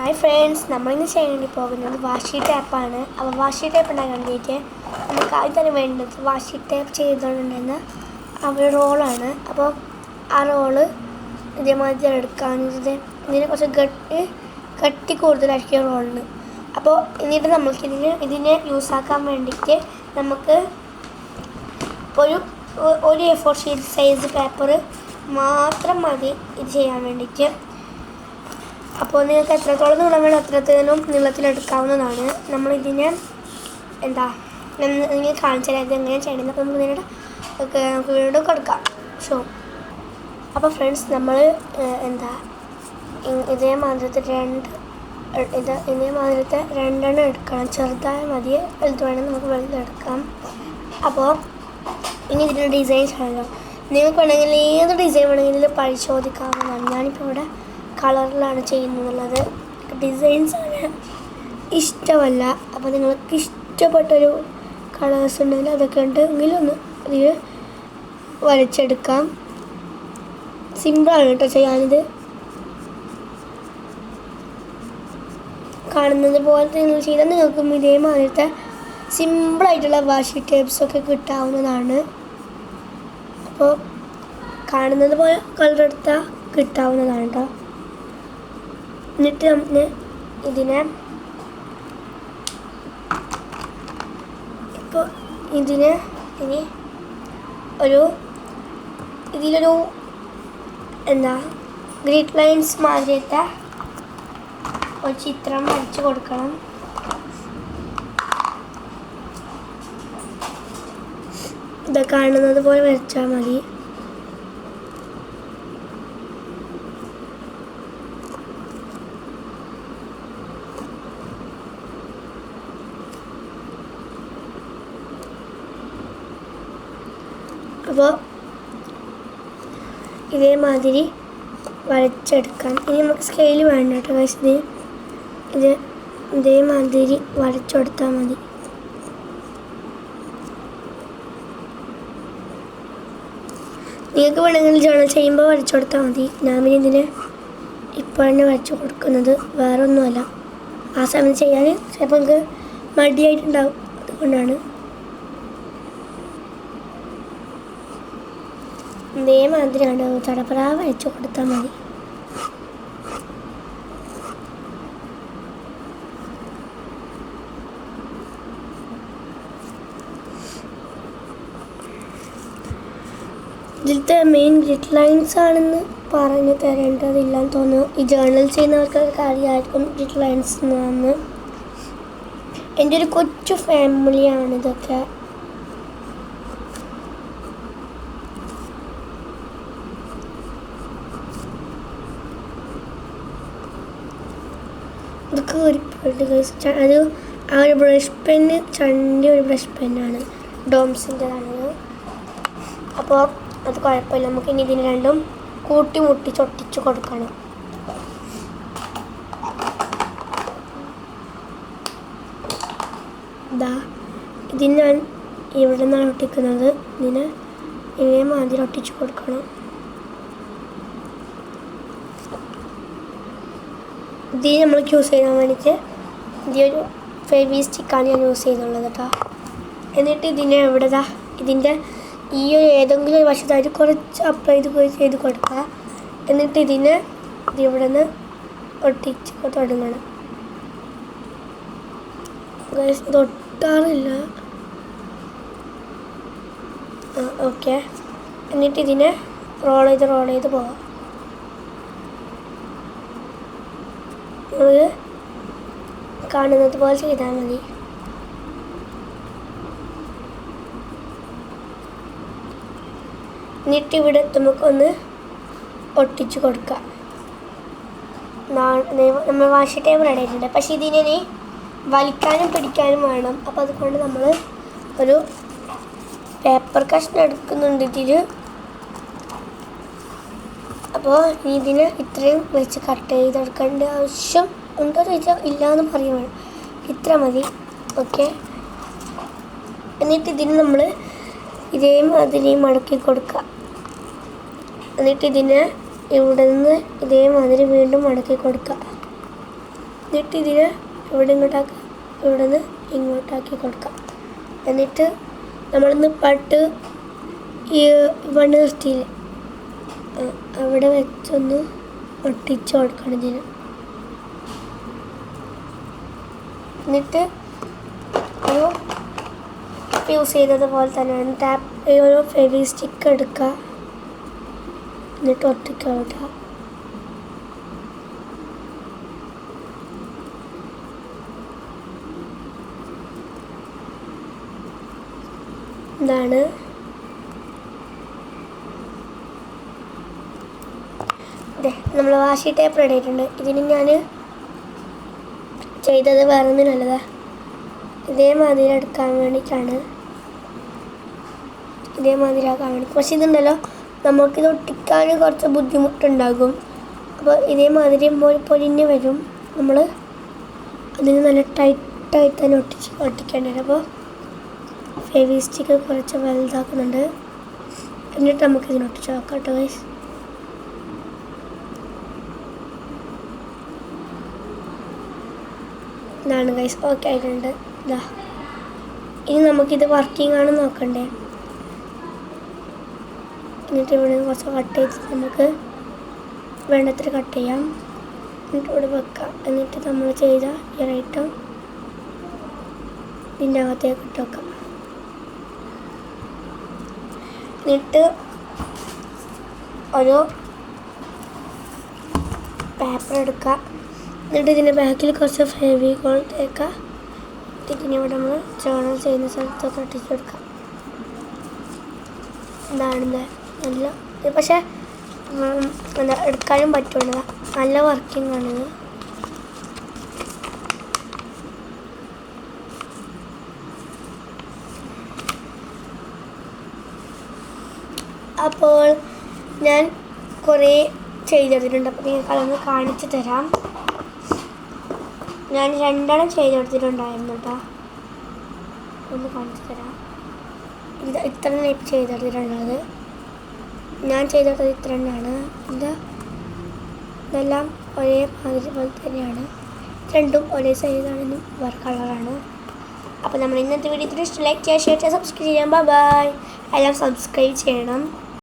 Hi friends, നമ്മളിന്ന് ചെയ്യാൻ വേണ്ടി പോകുന്നത് വാഷി ടേപ്പാണ്. അപ്പോൾ വാഷി ടേപ്പ് ഉണ്ടാക്കാൻ വേണ്ടിയിട്ട് നമുക്ക് ആദ്യം തന്നെ വേണ്ടത് വാഷി ടേപ്പ് ചെയ്തുകൊണ്ടുണ്ടെന്ന ഒരു റോളാണ്. അപ്പോൾ ആ റോള് ഇതേമാതിരി എടുക്കാവുന്നത്. ഇതിനെ കുറച്ച് കട്ടി കൂടുതലായിരിക്കും റോളിന്. അപ്പോൾ എന്നിട്ട് നമുക്ക് ഇതിനെ യൂസാക്കാൻ വേണ്ടിയിട്ട് നമുക്ക് ഒരു A4 ഷീറ്റ് സൈസ് പേപ്പർ മാത്രം മതി ഇത് ചെയ്യാൻ വേണ്ടിയിട്ട്. അപ്പോൾ നിങ്ങൾക്ക് എത്രത്തോളം നീളം വേണം അത്രത്തോളം നീളത്തിലെടുക്കാവുന്നതാണ്. നമ്മളിതിനെ നിങ്ങൾ കാണിച്ചു തരാം ഇതെങ്ങനെ ചെയ്യണമെന്ന്. അപ്പോൾ നമുക്ക് വീണ്ടും കൊടുക്കാം അപ്പോൾ ഫ്രണ്ട്സ്, നമ്മൾ ഇതേ മാതിരത്തെ രണ്ടെണ്ണം എടുക്കണം. ചെറുതായ മതി, വലുത് വേണം നമുക്ക് വലുതെടുക്കാം. അപ്പോൾ ഇനി ഇതിൻ്റെ ഡിസൈൻസ് ആണല്ലോ. നിങ്ങൾക്ക് വേണമെങ്കിൽ ഏത് ഡിസൈൻ വേണമെങ്കിലും പരിശോധിക്കാവുന്നതാണ്. ഞാനിപ്പോൾ ഇവിടെ കളറിലാണ് ചെയ്യുന്നുള്ളത്. ഡിസൈൻസ് അങ്ങനെ ഇഷ്ടമല്ല. അപ്പോൾ നിങ്ങൾക്ക് ഇഷ്ടപ്പെട്ടൊരു കളേഴ്സ് ഉണ്ടെങ്കിൽ അതൊക്കെ ഉണ്ടെങ്കിൽ ഒന്ന് ഇതിൽ വരച്ചെടുക്കാം. സിമ്പിളാണ് കേട്ടോ ചെയ്യാനിത്. കാണുന്നത് പോലെ നിങ്ങൾ ചെയ്താൽ നിങ്ങൾക്കും ഇതേമാതിരത്തെ സിമ്പിളായിട്ടുള്ള വാഷി ടേപ്സൊക്കെ കിട്ടാവുന്നതാണ്. അപ്പോൾ കാണുന്നത് പോലെ കളർ എടുത്താൽ കിട്ടാവുന്നതാണ് കേട്ടോ. എന്നിട്ട് നമുക്ക് ഇതിനെ ഇനി ഇതിലൊരു ഗ്രിഡ് ലൈൻസ് മാതിരത്തെ ഒരു ചിത്രം വരച്ച് കൊടുക്കണം. ഇത് കാണുന്നത് പോലെ വരച്ചാൽ മതി. അപ്പോൾ ഇതേമാതിരി വരച്ചെടുക്കാം. ഇനി നമുക്ക് സ്കെയിൽ വേണ്ട കേട്ടോ. ഇത് ഇതേമാതിരി വരച്ചെടുത്താൽ മതി. നിങ്ങൾക്ക് വേണമെങ്കിൽ ജേണൽ ചെയ്യുമ്പോൾ വരച്ചെടുത്താൽ മതി. ഞാൻ പിന്നെ ഇതിനെ ഇപ്പോൾ തന്നെ വരച്ച് കൊടുക്കുന്നത് വേറെ ഒന്നുമല്ല. ആ സമയത്ത് ചെയ്യാൻ ചിലപ്പോൾ നമുക്ക് മടിയായിട്ടുണ്ടാവും, അതുകൊണ്ടാണ്. ഇതേമാതിരിയാണ് ചടപ്പറ വരച്ച് കൊടുത്താൽ മതി. ഇതിലത്തെ മെയിൻ ഗ്രിഡ് ലൈൻസ് ആണെന്ന് പറഞ്ഞു തരേണ്ടതില്ലാന്ന് തോന്നുന്നു. ഈ ജേർണൽ ചെയ്യുന്നവർക്ക് അറിയാമായിരിക്കും ഗ്രിഡ് ലൈൻസ് എന്നാണ്. എൻ്റെ ഒരു കൊച്ചു ഫാമിലിയാണ് ഇതൊക്കെ. ഇതൊക്കെ അത് ആ ഒരു ബ്രഷ് പെന്ന് ചണ്ടി ഒരു ബ്രഷ് പെന്നാണ്, ഡോംസിൻ്റെതാണ്. അപ്പോൾ അത് കുഴപ്പമില്ല. നമുക്ക് ഇനി ഇതിന് രണ്ടും കൂട്ടി മുട്ടി ചൊട്ടിച്ച് കൊടുക്കണം. ഇതിന് ഞാൻ ഇവിടെ നിന്നാണ് ഒട്ടിക്കുന്നത്. ഇതിന് ഇതേമാതിരി ഒട്ടിച്ച് കൊടുക്കണം. ഇത് നമ്മൾക്ക് യൂസ് ചെയ്യാൻ വേണ്ടിയിട്ട് ഇതൊരു ഫെവി സ്റ്റിക്കാണ് ഞാൻ യൂസ് ചെയ്യുന്നുള്ളത് കേട്ടോ. എന്നിട്ട് ഇതിനെ ഇതിൻ്റെ ഈ ഒരു ഏതെങ്കിലും ഒരു വശത്തായിട്ട് കുറച്ച് അപ്ലൈ ചെയ്ത് കൊടുക്കുക. എന്നിട്ട് ഇതിനെ ഇവിടെ നിന്ന് ഒട്ടിച്ച് തുടങ്ങണം. ഇത് ഒട്ടാറില്ല. ഓക്കെ. എന്നിട്ട് ഇതിനെ റോൾ ചെയ്ത് പോകാം. നമ്മൾ കാണുന്നത് പോലെ ചെയ്താൽ മതി. എന്നിട്ട് ഇവിടെ നമുക്കൊന്ന് ഒട്ടിച്ച് കൊടുക്കാം. നമ്മൾ വാഷി ടേപ്പ് റെഡി ആയിട്ടുണ്ട്. പക്ഷേ ഇതിനെ വലിക്കാനും പിടിക്കാനും വേണം. അപ്പോൾ അതുകൊണ്ട് നമ്മൾ ഒരു പേപ്പർ കഷ്ണം എടുക്കുന്നുണ്ട് ഇതിൽ. അപ്പോൾ ഇതിന് ഇത്രയും വെച്ച് കട്ട് ചെയ്തെടുക്കേണ്ട ആവശ്യം ഉണ്ടോ എന്ന് ചോദിച്ചാൽ ഇല്ല എന്ന് പറയുകയാണ്. ഇത്ര മതി. ഓക്കെ. എന്നിട്ട് ഇതിന് നമ്മൾ ഇതേമാതിരി മടക്കി കൊടുക്കുക. എന്നിട്ട് ഇതിനെ ഇവിടെ നിന്ന് ഇതേമാതിരി വീണ്ടും മടക്കി കൊടുക്കുക. എന്നിട്ട് ഇതിനെ ഇവിടെ ഇങ്ങോട്ടാക്കി ഇവിടെ നിന്ന് ഇങ്ങോട്ടാക്കി കൊടുക്കാം. എന്നിട്ട് നമ്മളിന്ന് പട്ട് ഈ വണ്ണ് നിർത്തിയില്ലേ അവിടെ വെച്ചൊന്ന് ഒട്ടിച്ച് കൊടുക്കണം ഇതിന്. എന്നിട്ട് ഒരു യൂസ് ചെയ്തതുപോലെ തന്നെയാണ് ഒരു ഫെവി സ്റ്റിക്ക് എടുക്കുക, എന്നിട്ട് ഒട്ടിക്കുക വിടുക. ഇതാണ് അതെ നമ്മൾ വാഷി ടേപ്പ് റെഡി ആയിട്ടുണ്ട്. ഇതിന് ഞാൻ ചെയ്തത് വേറെ ഒന്നും നല്ലതാ, ഇതേമാതിരി എടുക്കാൻ വേണ്ടിയിട്ടാണ്, ഇതേമാതിരി ആക്കാൻ വേണ്ടി. പക്ഷെ ഇതുണ്ടല്ലോ നമുക്കിത് ഒട്ടിക്കാൻ കുറച്ച് ബുദ്ധിമുട്ടുണ്ടാകും. അപ്പോൾ ഇതേമാതിരി പൊരിഞ്ഞ് വരും. നമ്മൾ അതിന് നല്ല ടൈറ്റായി തന്നെ ഒട്ടിക്കേണ്ടി വരും. അപ്പോൾ ഫെവി സ്റ്റിക്ക് കുറച്ച് വലുതാക്കുന്നുണ്ട്. എന്നിട്ട് നമുക്കിതിന് ഒട്ടിച്ച് നോക്കാം കേട്ടോ ഗൈസ്. ഇതാണ് ഗൈസ്, ഓക്കെ ആയിട്ടുണ്ട്. ഇതാ ഇനി നമുക്കിത് വർക്കിംഗ് ആണെന്ന് നോക്കണ്ടേ. എന്നിട്ട് ഇവിടെ കുറച്ച് കട്ട് ചെയ്ത് നമുക്ക് വേണ്ടത്ര കട്ട് ചെയ്യാം. എന്നിട്ട് ഇവിടെ വെക്കാം. എന്നിട്ട് നമ്മൾ ചെയ്ത ഈ ഐറ്റം ഇതിൻ്റെ അകത്തേക്ക് ഇട്ട് വെക്കാം. എന്നിട്ട് ഒരു പേപ്പർ എടുക്കുക. എന്നിട്ട് ഇതിൻ്റെ ബാക്കിൽ കുറച്ച് ഫെവിക്കോൾ തേക്കുക. ഇതിനിവിടെ നമ്മൾ ജേർണൽ ചെയ്യുന്ന സ്ഥലത്തൊക്കെ ഒട്ടിച്ച് കൊടുക്കാം. എന്താണെന്ന് നല്ല പക്ഷേ എന്താ എടുക്കാനും പറ്റുള്ളൂ, നല്ല വർക്കിംഗ് ആണിത്. അപ്പോൾ ഞാൻ കുറേ ചെയ്തെടുത്തിട്ടുണ്ട്. അപ്പോൾ നിങ്ങൾക്ക് അതൊന്ന് കാണിച്ചു തരാം. ഞാൻ 2 എണ്ണം ചെയ്തെടുത്തിട്ടുണ്ടായിരുന്നു കേട്ടോ, ഒന്ന് കാണിച്ചു തരാം. ഇത്ര ടൈപ്പ് ചെയ്തെടുത്തിട്ടുള്ളത് ഞാൻ ചെയ്തെടുത്തത് ഇത്ര എണ്ണമാണ്. ഇതെല്ലാം ഒരേ മാതിരി പോലെ തന്നെയാണ്, രണ്ടും ഒരേ സൈസാണെന്നും വേറെ കളറാണ്. അപ്പോൾ നമ്മൾ ഇന്നത്തെ വീഡിയോ ഇഷ്ടം ലൈക്ക് ചെയ്യുക, ഷെയർ ചെയ്യുക, സബ്സ്ക്രൈബ് ചെയ്യാം. ബൈ. എല്ലാം സബ്സ്ക്രൈബ് ചെയ്യണം.